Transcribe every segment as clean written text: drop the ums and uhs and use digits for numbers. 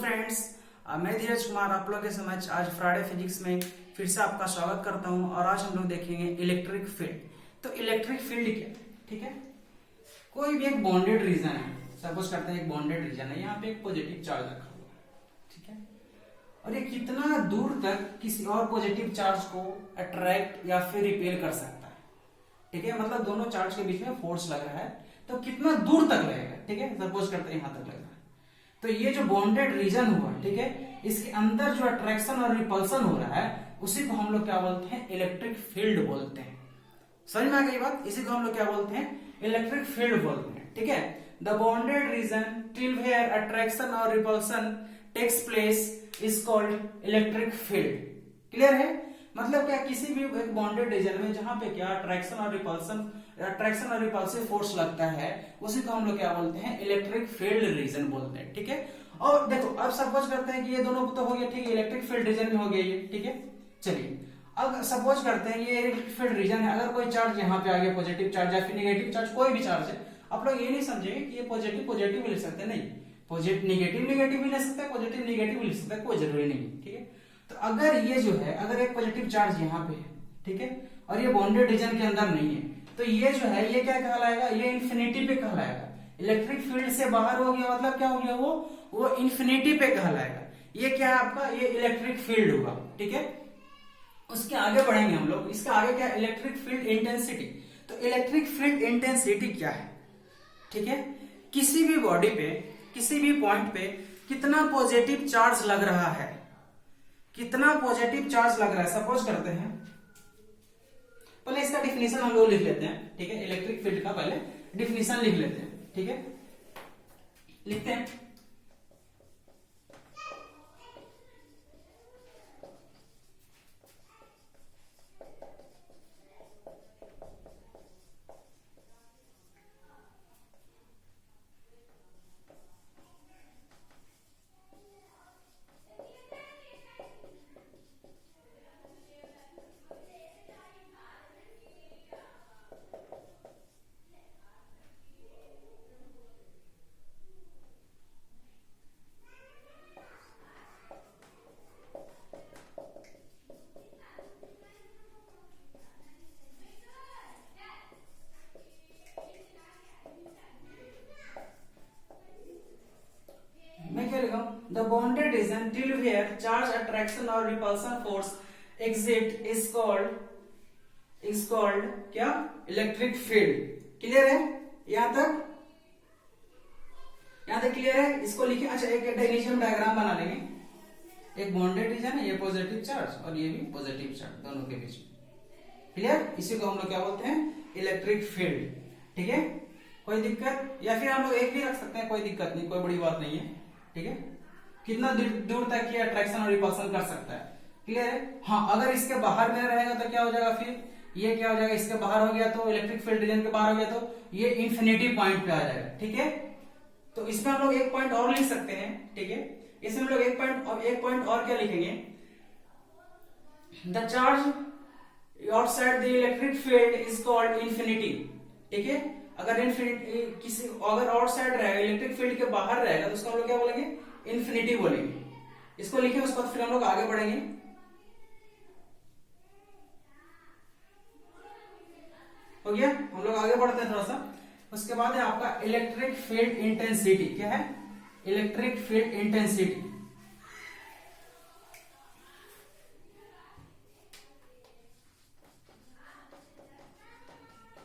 Friends, मैं धीरज कुमार आप लोगों के समझ आज फ्राइडे फिजिक्स में फिर से आपका स्वागत करता हूं। और आज हम लोग देखेंगे इलेक्ट्रिक फील्ड। तो इलेक्ट्रिक फील्ड क्या है? ठीक है, कोई भी एक बॉन्डेड रीजन है, सपोज करते हैं एक बॉन्डेड रीजन है, यहाँ पे एक पॉजिटिव चार्ज रखा हुआ है, ठीक है, और ये कितना दूर तक किसी और पॉजिटिव चार्ज को अट्रैक्ट या फिर रिपेल कर सकता है। ठीक है, मतलब दोनों चार्ज के बीच में फोर्स लग रहा है, तो कितना दूर तक लगेगा। ठीक है, सपोज करते हैं यहां तक लग रहा है, तो ये जो बॉन्डेड रीजन हुआ, ठीक है, इसके अंदर जो अट्रैक्शन और रिपल्सन हो रहा है उसी को हम लोग क्या बोलते हैं? इलेक्ट्रिक फील्ड बोलते हैं। समझ में आ गई बात? इसी को हम लोग क्या बोलते हैं? इलेक्ट्रिक फील्ड बोलते हैं। ठीक है, the bonded region till where attraction और repulsion takes place is called electric field. Clear है? मतलब क्या, किसी भी एक बॉन्डेड रीजन में जहां पे क्या अट्रैक्शन और रिपल्सिव फोर्स लगता है उसी को हम लोग क्या बोलते हैं? इलेक्ट्रिक फील्ड रीजन बोलते हैं। ठीक है, और देखो अब सपोज करते हैं कि ये दोनों तो हो गया, ठीक है, इलेक्ट्रिक फील्ड रीजन में हो गया ये। ठीक है, चलिए अब सपोज करते हैं ये इलेक्ट्रिक फील्ड रीजन है, अगर कोई चार्ज यहाँ पे आ गया, पॉजिटिव चार्ज या फिर नेगेटिव चार्ज, कोई भी चार्ज है, आप लोग ये नहीं समझेंगे कि ये पॉजिटिव भी ले सकते हैं, नहीं, पॉजिटिव नेगेटिव भी ले सकता है, पॉजिटिव नेगेटिव भी ले सकता है, कोई जरूरी नहीं। ठीक है, तो अगर ये जो है, अगर एक पॉजिटिव चार्ज यहाँ पे है, ठीक है, और ये बॉन्डेड रीजन के अंदर नहीं है, तो ये जो है ये क्या कहलाएगा? ये इंफिनिटी पे कहलाएगा। इलेक्ट्रिक फील्ड से बाहर हो गया, मतलब क्या हो गया? वो इंफिनिटी पे कहलाएगा। ये क्या है आपका? ये इलेक्ट्रिक फील्ड होगा। ठीक है, उसके आगे बढ़ेंगे हम लोग, इसके आगे क्या? Electric field intensity. तो इलेक्ट्रिक फील्ड इंटेंसिटी क्या है? ठीक है, किसी भी बॉडी पे, किसी भी पॉइंट पे कितना पॉजिटिव चार्ज लग रहा है, कितना पॉजिटिव चार्ज लग रहा है। सपोज करते हैं, पहले इसका डिफिनेशन हम लोग लिख लेते हैं। ठीक है, इलेक्ट्रिक फील्ड का पहले डिफिनेशन लिख लेते हैं। ठीक है, लिखते हैं। The bonded region till where charge attraction or repulsion force exist is called क्या? Electric field. क्लियर है? यहां तक क्लियर है? इसको लिखे। अच्छा, एक डायग्राम बना लेंगे। एक बॉन्डेड रीजन है, ये पॉजिटिव चार्ज और ये भी पॉजिटिव चार्ज, दोनों के बीच में। क्लियर? इसी को हम लोग क्या बोलते हैं? Electric field. ठीक है, कोई दिक्कत? या फिर हम लोग एक भी रख सकते हैं, कोई दिक्कत नहीं, कोई बड़ी बात नहीं है। ठीक है, कितना दूर तक ये अट्रैक्शन और रिपल्सन कर सकता है। क्लियर है? हाँ, अगर इसके बाहर में रहेगा तो क्या हो जाएगा? फिर ये क्या हो जाएगा? इसके बाहर हो गया तो इलेक्ट्रिक फील्ड रीजन के बाहर हो गया तो ये इंफिनिटी पॉइंट पे आ जाएगा। ठीक है, तो इसमें हम लोग एक पॉइंट और लिख सकते हैं। ठीक है, इसमें हम लोग एक पॉइंट और क्या लिखेंगे? The charge outside the electric field is called infinity. ठीक है, अगर आउटसाइड रहेगा, इलेक्ट्रिक फील्ड के बाहर रहेगा तो उसको हम लोग क्या बोलेंगे? इंफिनिटी बोलेंगे। इसको लिखे, उसके बाद फिर हम लोग आगे बढ़ेंगे। हो गया, हम लोग आगे बढ़ते हैं थोड़ा सा। उसके बाद है आपका इलेक्ट्रिक फील्ड इंटेंसिटी। क्या है? Electric field intensity.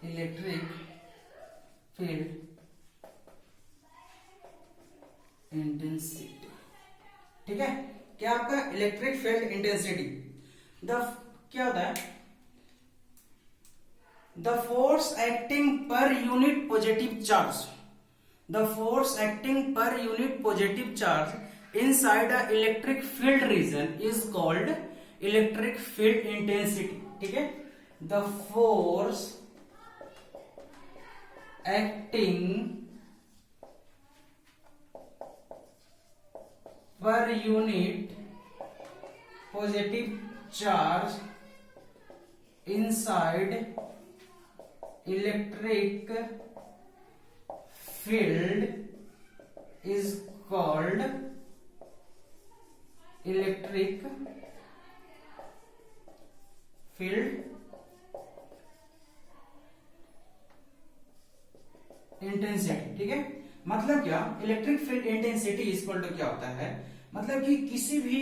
Electric field intensity. ठीक है, क्या आपका इलेक्ट्रिक फील्ड इंटेंसिटी क्या होता है? The force acting per unit positive charge, the force acting per unit positive charge inside a electric field region is called electric field intensity. ठीक है, the force acting per unit positive charge inside electric field is called electric field intensity. ठीक है, मतलब क्या, electric field intensity equal to क्या होता है, मतलब कि किसी भी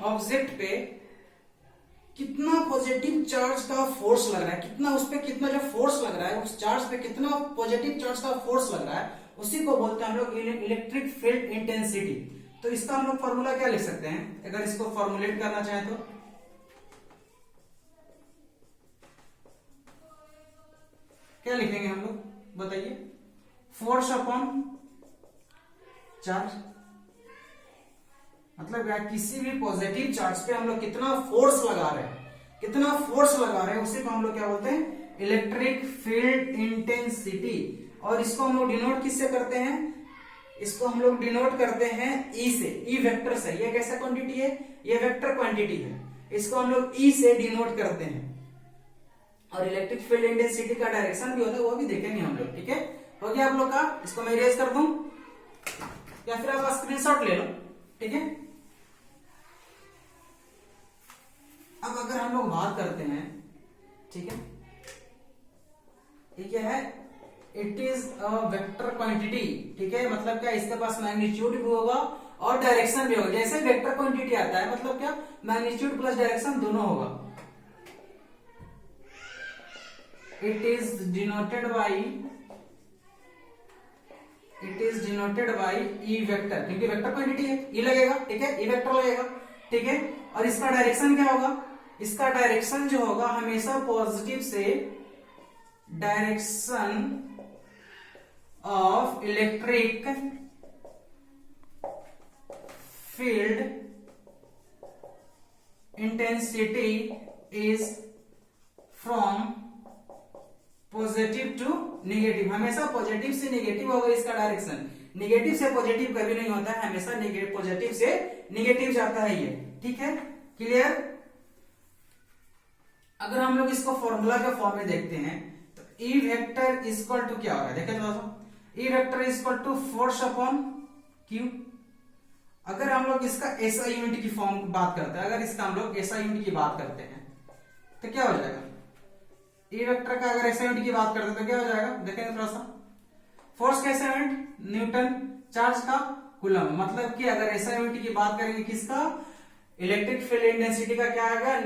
ऑब्जेक्ट पे कितना पॉजिटिव चार्ज का फोर्स लग रहा है, कितना उस पे कितना जो फोर्स लग रहा है, उस चार्ज पे कितना पॉजिटिव चार्ज का फोर्स लग रहा है, उसी को बोलते हैं हम लोग इलेक्ट्रिक फील्ड इंटेंसिटी। तो इसका हम लोग फॉर्मूला क्या लिख सकते हैं, अगर इसको फॉर्मुलेट करना चाहें तो क्या लिखेंगे हम लोग, बताइए। फोर्स अपॉन चार्ज, मतलब क्या, किसी भी पॉजिटिव चार्ज पे हम लोग कितना फोर्स लगा रहे हैं, कितना फोर्स लगा रहे हैं, उसी को हम लोग क्या बोलते हैं, इलेक्ट्रिक फील्ड इंटेंसिटी। और इसको हम लोग डिनोट किससे करते हैं, इसको हम लोग डिनोट करते हैं ई से, ई वेक्टर से। ये कैसा क्वांटिटी है, ये वेक्टर क्वांटिटी है, इसको हम लोग ई से डिनोट करते हैं। और इलेक्ट्रिक फील्ड इंटेंसिटी का डायरेक्शन भी होता है, वो भी देखेंगे हम लोग। ठीक है, हो गया आप लोग का, इसको मैं इरेज कर दूं या फिर आप स्क्रीनशॉट ले लो। ठीक है, अब अगर हम लोग बात करते हैं, ठीक है, ये क्या है, it is a vector quantity. ठीक है, मतलब क्या, इसके पास मैग्नीट्यूड भी होगा और डायरेक्शन भी होगा। जैसे वेक्टर क्वांटिटी आता है, मतलब क्या, मैग्नीट्यूड प्लस डायरेक्शन दोनों होगा। It is denoted by E vector, क्योंकि वेक्टर क्वांटिटी है, ई लगेगा। ठीक है, ई वेक्टर लगेगा। ठीक है, और इसका डायरेक्शन क्या होगा, इसका डायरेक्शन जो होगा हमेशा पॉजिटिव से, direction of electric field intensity is from positive to negative, हमेशा पॉजिटिव से नेगेटिव होगा इसका डायरेक्शन। नेगेटिव से पॉजिटिव कभी नहीं होता है, हमेशा पॉजिटिव से नेगेटिव जाता है ये। ठीक है, क्लियर। अगर हम लोग इसको फॉर्मूला के फॉर्म में देखते हैं तो ई वेक्टर इक्वल टू क्या होगा, देखिए थोड़ा सा, E vector equal to force upon Q. अगर हम लोग इसका एसआई यूनिट की फॉर्म बात करते हैं, अगर इसका हम लोग एसआई यूनिट की बात करते हैं तो क्या हो जाएगा, ई वेक्टर का अगर एसआई यूनिट की बात करते हैं तो क्या हो जाएगा, देखेंगे थोड़ा सा। फोर्स का एसआई यूनिट न्यूटन, चार्ज का कूलम, मतलब कि अगर एसआई यूनिट की बात करेंगे किसका, इलेक्ट्रिक फील्ड इंटेंसिटी का क्या आएगा,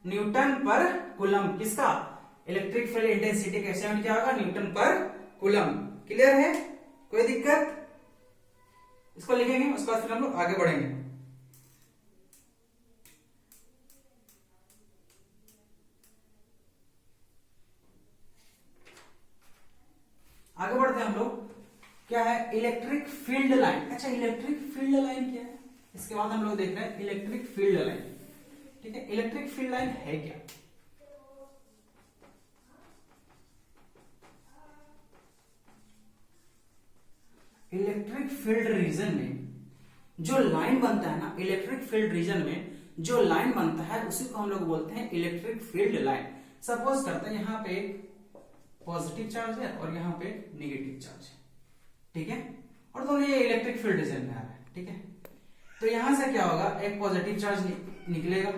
न्यूटन पर कूलम। किसका, इलेक्ट्रिक फील्ड इंटेंसिटी का एसआई यूनिट क्या होगा, न्यूटन पर कूलम। क्लियर है, कोई दिक्कत, इसको लिखेंगे, उसके बाद फिर हम लोग आगे बढ़ेंगे। आगे बढ़ते हैं हम लोग, क्या है, इलेक्ट्रिक फील्ड लाइन। अच्छा, इलेक्ट्रिक फील्ड लाइन क्या है, इसके बाद हम लोग देख रहे हैं इलेक्ट्रिक फील्ड लाइन। ठीक है, इलेक्ट्रिक फील्ड लाइन है क्या, इलेक्ट्रिक फील्ड रीजन में जो लाइन बनता है ना, इलेक्ट्रिक फील्ड रीजन में जो लाइन बनता है उसी को हम लोग बोलते हैं इलेक्ट्रिक फील्ड लाइन। सपोज करते हैं यहाँ पे एक पॉजिटिव चार्ज है और यहाँ पे नेगेटिव चार्ज है। ठीक है, और दोनों ये इलेक्ट्रिक फील्ड रीजन में आ रहा है। ठीक है, तो यहां से क्या होगा, एक पॉजिटिव चार्ज निकलेगा,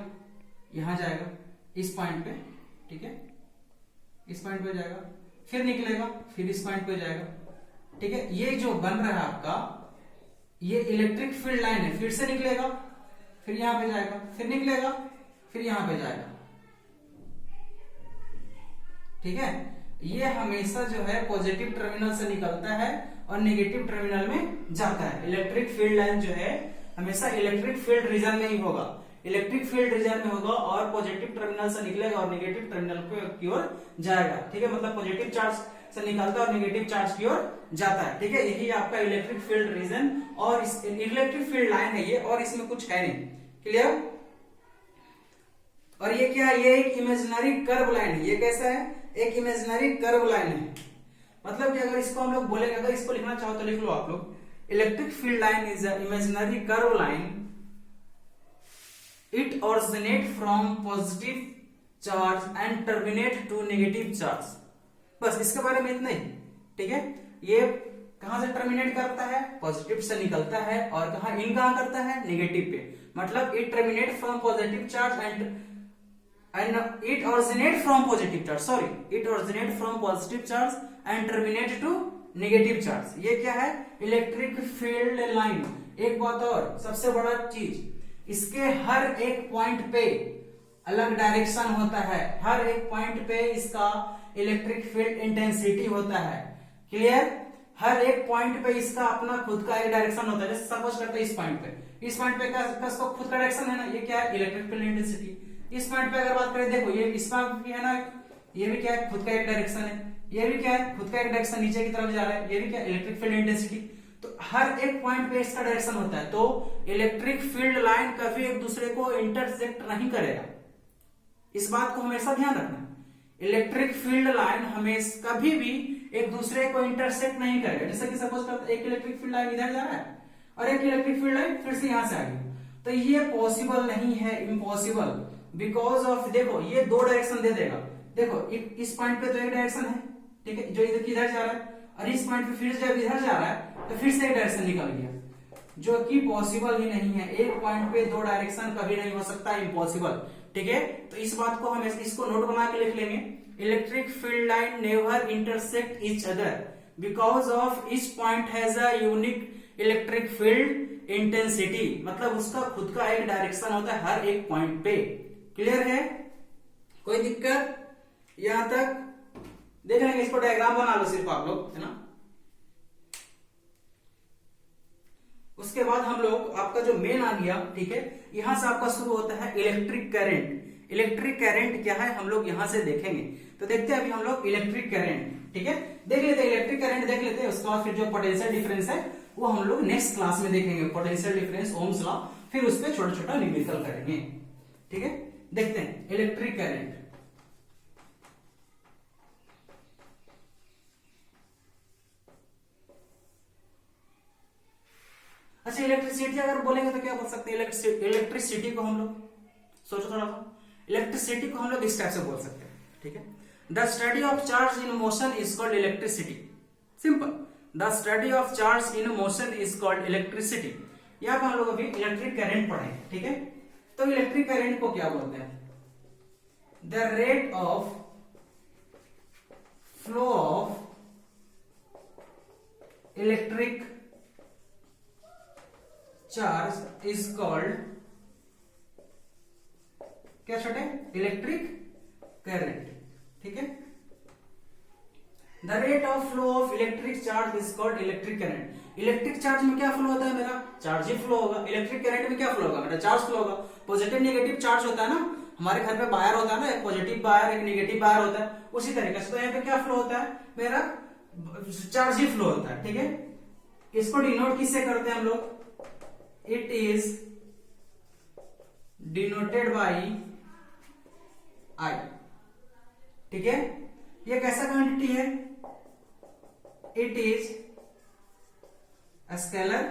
यहां जाएगा इस पॉइंट पे। ठीक है, इस पॉइंट पे जाएगा, फिर निकलेगा, फिर इस पॉइंट पे जाएगा। ठीक है, ये जो बन रहा है आपका, ये इलेक्ट्रिक फील्ड लाइन है, फिर से निकलेगा, फिर यहां पे जाएगा, फिर निकलेगा, फिर यहां पे जाएगा। ठीक है, ये हमेशा जो है पॉजिटिव टर्मिनल से निकलता है और नेगेटिव टर्मिनल में जाता है। इलेक्ट्रिक फील्ड लाइन जो है हमेशा इलेक्ट्रिक फील्ड रीजन में ही होगा, इलेक्ट्रिक फील्ड रीजन में होगा और पॉजिटिव टर्मिनल से निकलेगा और नेगेटिव टर्मिनल की ओर जाएगा। ठीक है, मतलब पॉजिटिव चार्ज से निकलता है और नेगेटिव चार्ज की ओर जाता है। ठीक है, यही आपका इलेक्ट्रिक फील्ड रीजन और इलेक्ट्रिक फील्ड लाइन है ये, और इसमें कुछ है नहीं। क्लियर। और ये क्या है, ये एक इमेजिनरी कर्व लाइन है। ये कैसा है, एक इमेजिनरी कर्व लाइन है। मतलब कि अगर इसको हम लोग बोलेंगे, अगर इसको लिखना चाहो तो लिख लो आप लोग, electric field line is a imaginary curve line, it originate from positive charge and terminate to negative charge. बस इसके बारे में इतना ही। ठीक है, ये कहां से टर्मिनेट करता है, पॉजिटिव से निकलता है, और कहां करता है, नेगेटिव पे। मतलब it terminate from positive charge and it originate from positive charge, sorry, it originate from positive charge and terminate to negative charge। ये क्या है, इलेक्ट्रिक फील्ड लाइन। एक बात और सबसे बड़ा चीज, इसके हर एक पॉइंट पे अलग डायरेक्शन होता है, हर एक पॉइंट पे इसका इलेक्ट्रिक फील्ड इंटेंसिटी होता है। क्लियर, हर एक पॉइंट पे इसका अपना खुद का एक डायरेक्शन होता है। जैसे सपोज करते हैं इस पॉइंट पे इसका खुद का डायरेक्शन है ना, ये क्या है, इलेक्ट्रिक फील्ड इंटेंसिटी। इस पॉइंट पे अगर बात करें, देखो ये इस पॉइंट भी है ना, ये भी क्या है, खुद का एक डायरेक्शन है, ये भी क्या है, खुद का एक डायरेक्शन नीचे की तरफ जा रहा है, ये भी क्या, इलेक्ट्रिक फील्ड इंटेंसिटी। तो हर एक पॉइंट पे इसका डायरेक्शन होता है, तो इलेक्ट्रिक फील्ड लाइन कभी एक दूसरे को इंटरसेक्ट नहीं करेगा। इस बात को हमेशा ध्यान रखना, इलेक्ट्रिक फील्ड लाइन हमेशा कभी भी एक दूसरे को इंटरसेक्ट नहीं करेगा। जैसे कि सपोज करते एक इलेक्ट्रिक फील्ड लाइन इधर जा रहा है और एक इलेक्ट्रिक फील्ड लाइन फिर से यहां से आ गई, तो ये पॉसिबल नहीं है, इम्पॉसिबल। बिकॉज ऑफ, देखो ये दो डायरेक्शन दे देगा, देखो इस पॉइंट पे तो एक डायरेक्शन है, ठीक है, जो इधर जा रहा है, और इस पॉइंट पे फिर जब इधर जा रहा है तो फिर से एक डायरेक्शन निकल गया, जो कि पॉसिबल ही नहीं है। एक पॉइंट पे दो डायरेक्शन कभी नहीं हो सकता, इम्पॉसिबल। ठीक है, तो इस बात को हम इसको नोट बना के लिख लेंगे, electric field line never intersect each other because of each point has a unique electric field intensity. मतलब उसका खुद का एक डायरेक्शन होता है हर एक पॉइंट पे। क्लियर है, कोई दिक्कत यहां तक? देख लेंगे, इसको डायग्राम बना लो सिर्फ आप लोग, है ना। उसके बाद हम लोग, आपका जो मेन आ गया, ठीक है, यहां से आपका शुरू होता है इलेक्ट्रिक करंट। इलेक्ट्रिक करंट क्या है हम लोग यहां से देखेंगे, तो देखते हैं अभी हम लोग इलेक्ट्रिक करंट। ठीक है, देख लेते हैं इलेक्ट्रिक करंट, देख लेते हैं। उसके बाद फिर जो पोटेंशियल डिफरेंस है वो हम लोग नेक्स्ट क्लास में देखेंगे, पोटेंशियल डिफरेंस, ओम्स लॉ, फिर उस पर छोटा छोटा न्यूमेरिकल करेंगे। ठीक है, देखते हैं इलेक्ट्रिक करंट। अच्छा, इलेक्ट्रिसिटी अगर बोलेंगे तो क्या बोल सकते हैं, इलेक्ट्रिसिटी को हम लोग, सोचो थोड़ा सा, इलेक्ट्रिसिटी को हम लोग इस टाइप से बोल सकते हैं। ठीक है, the study of charge in motion is called electricity. Simple, the study of charge in motion is called electricity. यहां पर हम लोग अभी इलेक्ट्रिक करंट पढ़ेंगे। ठीक है, तो इलेक्ट्रिक करंट को क्या बोलते हैं, the rate of flow of electric charge is called, क्या छोटे, इलेक्ट्रिक करंट। ठीक है, the rate of flow of electric charge is called electric current. Electric charge में क्या फ्लो होता है, मेरा चार्ज ही फ्लो होगा। इलेक्ट्रिक करंट में क्या फ्लो होगा, मेरा चार्ज फ्लो होगा। पॉजिटिव नेगेटिव चार्ज होता है ना, हमारे घर पे वायर होता है ना, एक पॉजिटिव वायर एक नेगेटिव वायर होता है, उसी तरीके से तो यहाँ पे क्या फ्लो होता है, मेरा चार्ज ही फ्लो होता है। ठीक है, इसको डिनोट किससे करते हैं हम लोग, it is denoted by I। ठीक है, ये कैसा क्वांटिटी है, it is a scalar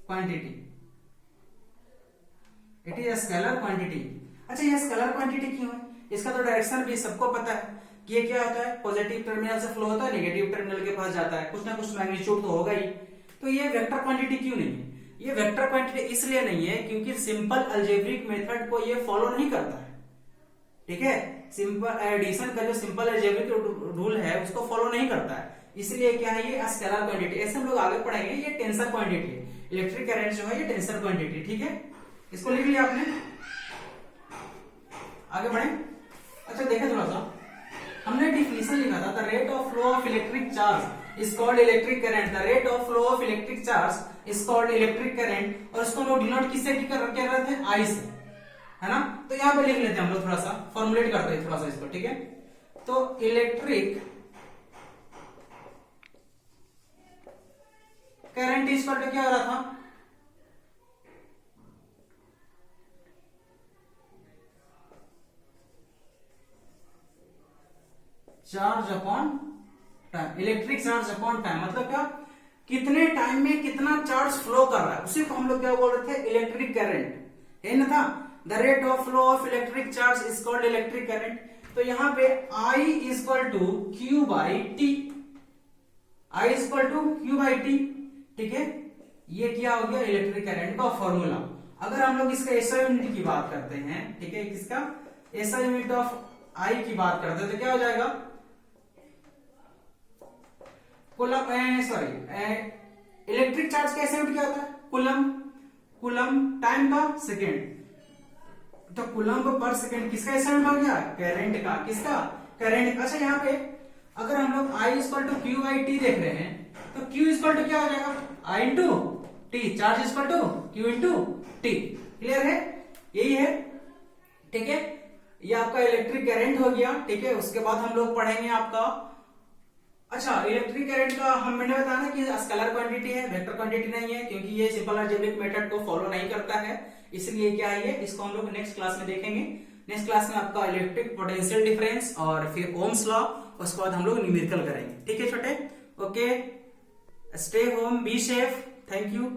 quantity, it is a scalar quantity। अच्छा, ये स्केलर क्वांटिटी क्यों है, इसका तो डायरेक्शन भी सबको पता है कि ये क्या होता है, पॉजिटिव टर्मिनल से फ्लो होता है, नेगेटिव टर्मिनल के पास जाता है, कुछ ना कुछ मैग्नीट्यूड तो होगा ही। तो ये वेक्टर क्वांटिटी क्यों नहीं है, ये वेक्टर क्वांटिटी इसलिए नहीं है क्योंकि सिंपल अलजेब्रिक मेथड को ये फॉलो नहीं करता है। ठीक है, सिंपल एडिशन का जो सिंपल अलजेब्रिक रूल है उसको फॉलो नहीं करता है, इसलिए क्या है, ये स्केलर क्वांटिटी। ऐसे हम लोग आगे पढ़ेंगे, ये टेंसर क्वांटिटी है। इलेक्ट्रिक करंट जो है ये टेंसर क्वांटिटी। ठीक है, इसको लिख लिया आपने, आगे बढ़े। अच्छा, देखें थोड़ा सा, हमने डिफिनेशन लिखा था, the rate of flow of electric charge is called electric current, the rate of flow of electric charge is called electric current, और इसको लोग डिनोट किससे कर रहे थे, I से, है ना। तो यहाँ पे लिख लेते हैं हम लोग, थोड़ा सा फॉर्मुलेट करते हैं थोड़ा सा इसको। ठीक है, तो इलेक्ट्रिक करंट इस पर क्या हो रहा था, charge upon time, electric charge upon time. मतलब क्या, कितने टाइम में कितना चार्ज फ्लो कर रहा है, उसी को हम लोग क्या बोल रहे थे, इलेक्ट्रिक करंट, है ना था। The rate of flow of electric charge is called electric current. तो यहां पे I is equal to Q by T। I equal to Q by T, ठीक है। ये क्या हो गया इलेक्ट्रिक करंट का फॉर्मूला। अगर हम लोग इसका एसआई यूनिट की बात करते हैं, ठीक है, किसका एसआई यूनिट ऑफ आई की बात करते हैं तो क्या हो जाएगा कूलम, सॉरी इलेक्ट्रिक चार्ज का एसआई यूनिट क्या होता है कूलम, कूलम टाइम का सेकेंड, तो कूलम पर सेकेंड किसका एसआई यूनिट हो गया करंट का, किसका करंट। अच्छा यहाँ पे अगर हम लोग I equal to Q by T देख रहे हैं तो Q इक्वल टू क्या हो जाएगा I into T, charge equal to Q into T. Clear है, यही है, ठीक है। ये आपका इलेक्ट्रिक करंट हो गया, ठीक है। उसके बाद हम लोग पढ़ेंगे आपका, अच्छा इलेक्ट्रिक करंट का मैंने बताया ना कि स्केलर क्वांटिटी है, वेक्टर क्वांटिटी नहीं है, क्योंकि ये सिंपल अलजेब्रिक मेथड को फॉलो नहीं करता है, इसलिए क्या है ये, इसको हम लोग नेक्स्ट क्लास में देखेंगे। नेक्स्ट क्लास में आपका इलेक्ट्रिक पोटेंशियल डिफरेंस और फिर ओम्स लॉ, उसके बाद हम लोग न्यूमेरिकल करेंगे, ठीक है छोटे। Okay, stay home, be safe, thank you.